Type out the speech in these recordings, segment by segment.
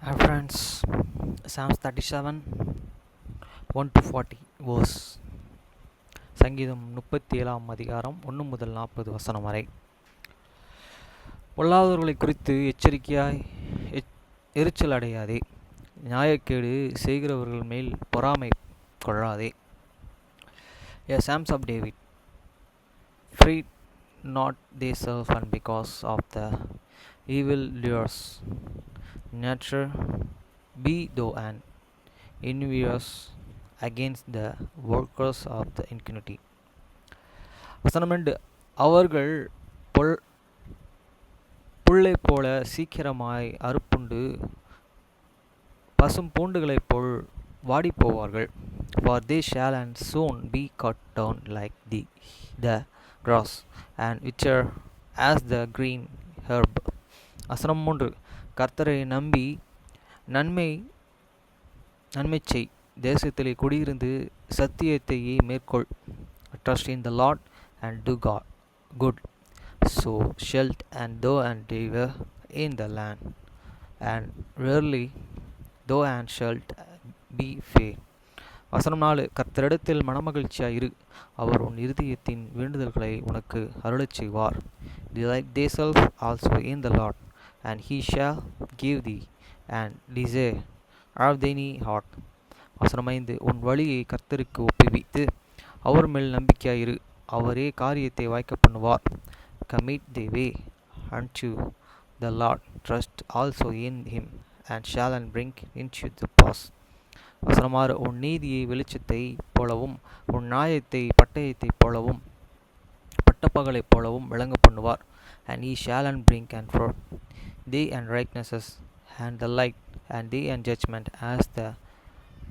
Hi friends, Psalms 37 1 to 40 verse. சங்கீதம் 37 அதிகாரம் 1 முதல் 40 வசனம் வரை. பொல்லாதவர்களை குறித்து எச்சரிக்கையாய் எரிச்சல் அடையாதே, நியாயக்கேடு செய்கிறவர்கள் மேல் பொறாமை கொள்ளாதே. A Psalms of David. Fret not thyself and because of the evil doers. Nature be thou an envious against the workers of the iniquity. வசனம் 2. அவர்கள் புல்லைப் போல சீக்கிரமாய் அறுப்புண்டு பசும் பூண்டுகளைப் போல் வாடிப்போவார்கள். For they shall and soon be cut down like the grass, and wither as the green herb. வசனம் 3. கர்த்தரை நம்பி நன்மை செய், தேசத்திலே குடியிருந்து சத்தியத்தையே மேற்கொள். Trust in the Lord and do good, so shalt and thou and deliver in the land, and rarely thou and shalt be fair. வசனம் 4. கர்த்தரிடத்தில் மனமகிழ்ச்சியாய் இரு, அவர் உன் இருதயத்தின் வேண்டுதல்களை உனக்கு அருளச் செய்வார். Delight thyself also in the Lord, and he shall give thee and desire of thine heart. வசனம் 5. உன் வழியை கர்த்தருக்கு ஒப்புவித்து அவர் மேல் நம்பிக்கையாயிரு, அவரே காரியத்தை வாய்க்க பண்ணுவார். Commit thy way unto the Lord, trust also in him, and shall and bring into the pass. வசனம் 6. உன் நீதியை வெளிச்சத்தை போலவும் உன் நியாயத்தை பட்டயத்தைப் போலவும் பட்டப்பகலைப் போலவும் விளங்க பண்ணுவார். And he shall and bring and forth thee and righteousness and the light, and thee and judgment as the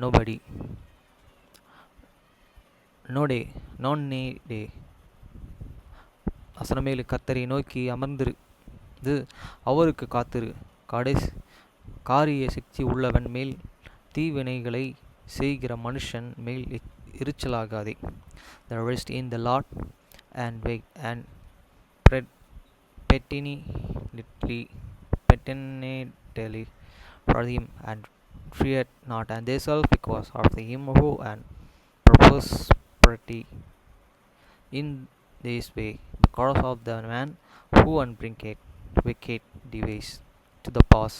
no day. வசனமேலு. கர்த்தரை நோக்கி அமர்ந்திரு, அவருக்கு காத்திரு, காரிய சக்தி உள்ளவன் மேல் தீவினைகளை செய்கிற மனுஷன் மேல் எரிச்சலாகாதே. The rest in the Lord and wait and pettinately for him, and fear not and thyself because of the him who and prosperity in this way, because of the man who and bringeth wicked device to the pass.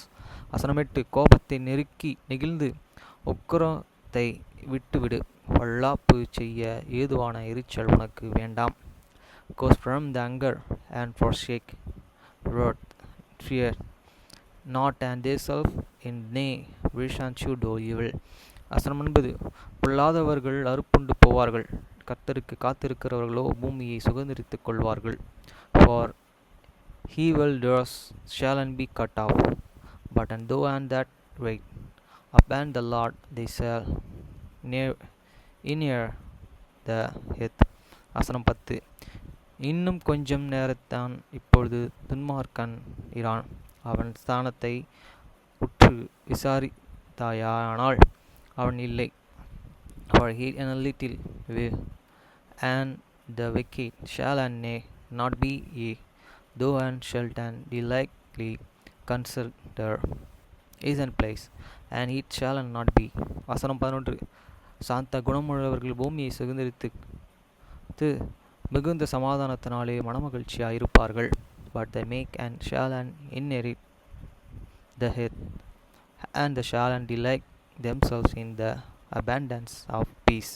வசனம் 8. கோபத்தை நெகிழ்ந்து உக்கிரத்தை விட்டுவிடு, பொல்லாப்பு செய்ய ஏதுவான எரிச்சல் உனக்கு வேண்டாம். Goes from the anger and forsake wrath, fear not and thyself in nay wish unto do evil. வசனம் 9. பொல்லாதவர்கள் அறுப்புண்டு போவார்கள், கர்த்தருக்கு காத்திருக்கிறவர்களோ பூமியை சுதந்தரித்துக் கொள்வார்கள். For evil doers shall be cut off, but and thou and that wait upon the Lord they shall near the earth. வசனம் 10. இன்னும் கொஞ்சம் நேரத்தான், இப்பொழுது துன்மார்க்கன் இரான், அவன் ஸ்தானத்தை உற்று விசாரித்தாயானால் அவன் இல்லை. For he in a little way, and the wicked shall and not be ye, though and shalt and delightly consider is in place, and it shall and not be. வசனம் 11. சாந்த குணமுள்ளவர்கள் பூமியை சுதந்தரித்து மிகுந்த சமாதானத்தினாலே மனமகிழ்ச்சியாய் இருப்பார்கள். But they make and shall and inherit the earth, and they shall and delight themselves in the abundance of peace.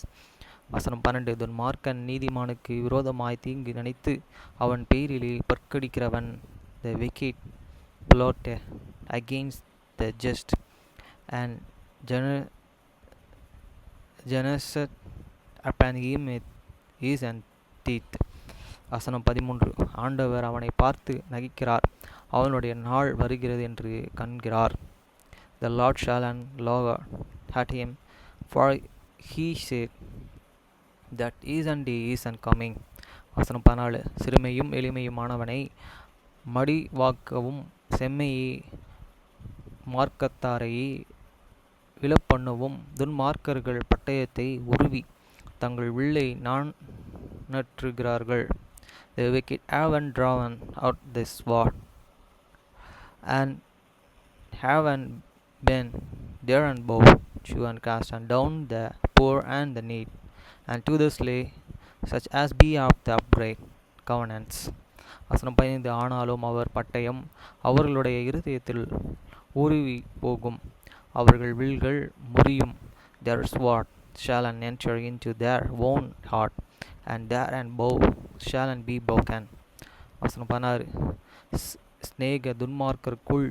வசனம் 12. துன்மார்க்கன் நீதிமானுக்கு விரோதமாய் தீங்கு நினைத்து அவன் பெயரிலே பற்கடிக்கிறவன். The wicked plot against the just, and generous upon him is and teeth. வசனம் 13. ஆண்டவர் அவனை பார்த்து நகைக்கிறார், அவனுடைய நாள் வருகிறது என்று கண்கிறார். The Lord shall and laugh at him, for he said that is and is and coming. வசனம் 14. சிறுமையும் எளிமையுமானவனை மடிவாக்கவும் செம்மையை மார்க்கத்தாரையே விழப்பண்ணவும் துன்மார்க்கர்கள் பட்டயத்தை உருவி தங்கள் வில்லை நாணற்றுகிறார்கள். The wicked have and drawn out this sword, and have and bend there and bow, chew and cast and down the poor and the needy, and to the slay, such as be of the upright covenants. வசனம் 15. ஆனாலும் அவர் பட்டயம் அவர்களுடைய இருதயத்தில் உருவி போகும், அவர்கள் வில்கள் முறியும். Their sword shall enter into their own heart, and their and bow shall be broken. வசனம் 16. ஸ்நேக துன்மார்க்கருக்குள்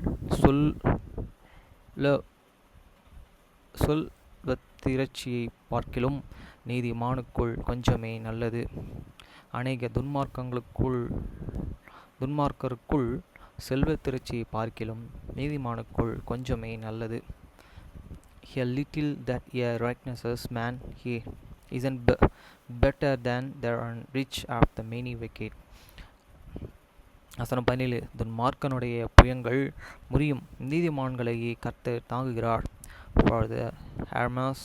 சொல்வத்திரட்சியை பார்க்கிலும் நீதிமானுக்குள் கொஞ்சமே நல்லது. அநேக துன்மார்க்கருக்குள் செல்வத்திரட்சியை பார்க்கிலும் நீதிமானுக்குள் கொஞ்சமே நல்லது. A little that a righteous man he isn't better than there are rich of the many wicked. வசனம் 17. துன்மார்க்கனுடைய புயங்கள் முறியும், நீதிமான்களை கர்த்தர் தாங்குகிறார். For the arms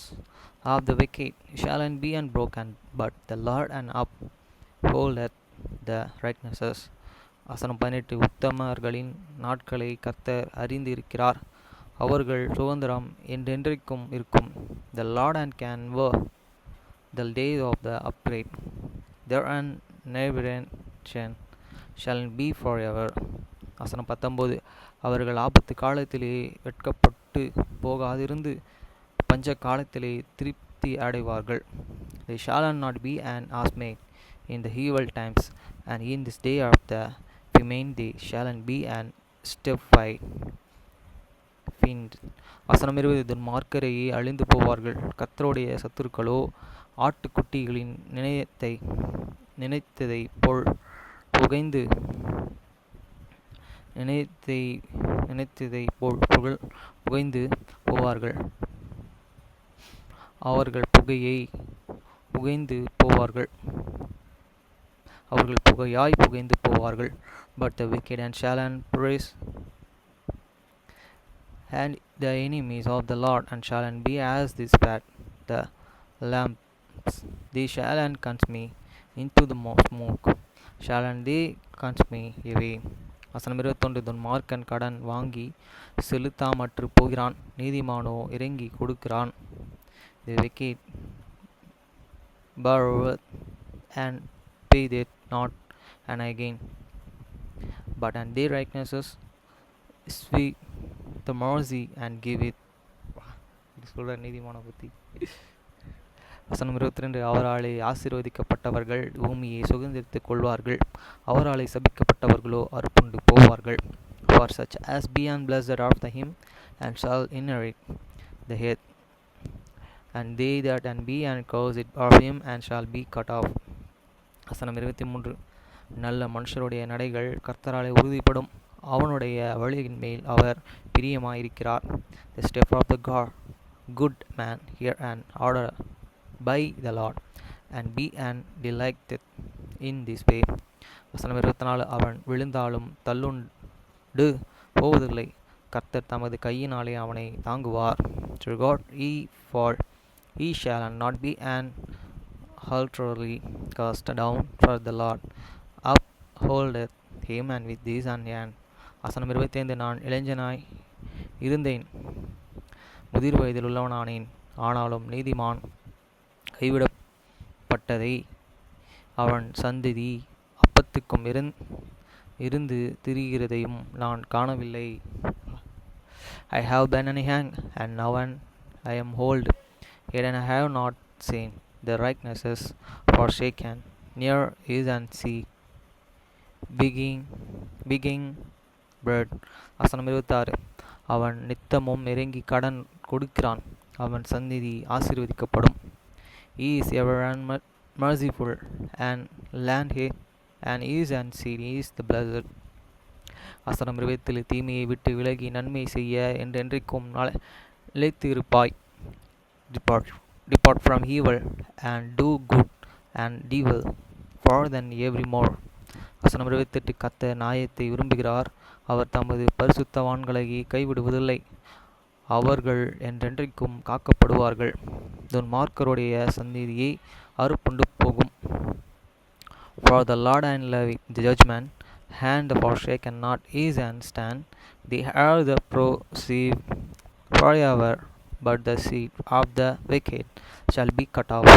of the wicked shall be unbroken, but the Lord and upholdeth the righteous. வசனம் 18. உத்தமர்களின் நாட்களை கர்த்தர் அறிந்திருக்கிறார், அவர்கள் சுதந்திரம் என்றென்றைக்கும் இருக்கும். The Lord and can work the days of the upright, their inheritance shall be forever. வசனம் 19. அவர்கள் ஆபத்து காலத்திலே வெட்கப்பட்டு போகாதிருந்து பஞ்ச காலத்திலே திருப்தி அடைவார்கள். They shall not be an ashamed in the evil times, and in this day of the famine they shall be an stiff-eyed fiend. வசனம் 20. துன்மார்க்கரையே அழிந்து போவார்கள், கர்த்தருடைய சத்துருக்களோ ஆட்டுக்குட்டிகளின் நினைத்ததை போல் புகைந்து போவார்கள். அவர்கள் புகையாய் புகைந்து போவார்கள். But the wicked and shall praise, and the enemies of the Lord and shall be as this fat the lamps, they shall consume into the smoke, shall they consume away. வசனம் 21. துன்மார்க்கன் கடன் வாங்கி செலுத்தாமற்று போகிறான், நீதிமானோ இறங்கி கொடுக்கிறான். The wicked borroweth and payeth not, and again, but and their righteousness sweep the mercy and give it. சொல்ற நீதிமான பத்தி. வசனம் 22. அவராலே ஆசீர்வதிக்கப்பட்டவர்கள் பூமியை சுதந்திரித்துக் கொள்வார்கள், அவராலே சபிக்கப்பட்டவர்களோ அறுப்புண்டு போவார்கள். For such as be blessed of him and shall inherit the earth, and they that be cursed of him and shall be cut off. வசனம் 23. நல்ல மனுஷருடைய நடைகள் கர்த்தராலே உறுதிப்படும், அவனுடைய வழியின் மேல் அவர் பிரியமாயிருக்கிறார். The step of the good man hear and order by the Lord, and be and delighted in this way. வசனம் 24. அவன் விழுந்தாலும் தள்ளுண்டு போவதில்லை, கர்த்தர் தமது கையினாலே அவனை தாங்குவார். To God he fall, he shall not be an utterly cast down, for the Lord upholdeth him and with his hand. வசனம் 25. நான் இளைஞனாய் இருந்தேன், முதிர் வயதில் உள்ளவனானேன், ஆனாலும் நீதிமான் கைவிடப்பட்டதை அவன் சந்ததி அப்பத்துக்கும் இருந்து திரிகிறதையும் நான் காணவில்லை. I have been young, and now I am old, yet I have not seen the righteous forsaken, near is and see begging bread. வசனம் 26. அவன் நித்தமும் இறங்கி கடன் கொடுக்கிறான், அவன் சந்நிதி ஆசீர்வதிக்கப்படும். He is ever merciful and land he and is and seed is the blessed. வசனம் 27. தீமையை விட்டு விலகி நன்மை செய்ய என்றென்றைக்கும் நிலைத்து இருப்பாய். Depart from evil and do good and evil for than evermore. வசனம் 28. கர்த்தர் நியாயத்தை விரும்புகிறார், அவர் தமது பரிசுத்தவான்களை கைவிடுவதில்லை, அவர்கள் என்றென்றைக்கும் காக்கப்படுவார்கள். துன்மார்க்கருடைய சந்நிதியை அறுப்புண்டு போகும். For the Lord and love the judgment, and the forsaken not is and stand, they are the perceive forever, but the seed of the wicked shall be cut off.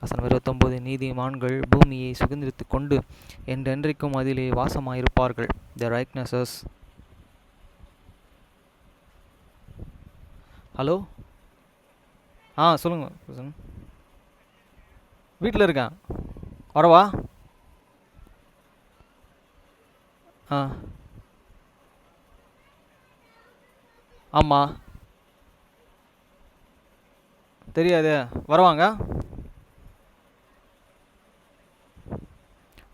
வசனம் 29. நீதிமான்கள் பூமியை சுதந்தரித்துக் கொண்டு என்றென்றைக்கும் அதிலே வாசமாயிருப்பார்கள். The righteous. ஹலோ, சொல்லுங்க. வீட்டில் இருக்கேன், வரவா? ஆ ஆமாம், தெரியாதே, வருவாங்க.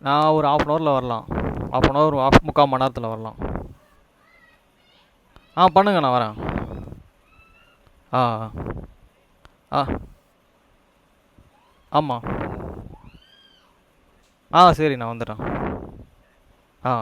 நான் ஒரு half அன் ஹவரில் வரலாம். half அன் ஹவர், முக்கால் மணி நேரத்தில் வரலாம். பண்ணுங்க, நான் வரேன். ஆ ஆ ஆமாம். சரி, நான் வந்துடுறேன். ஆ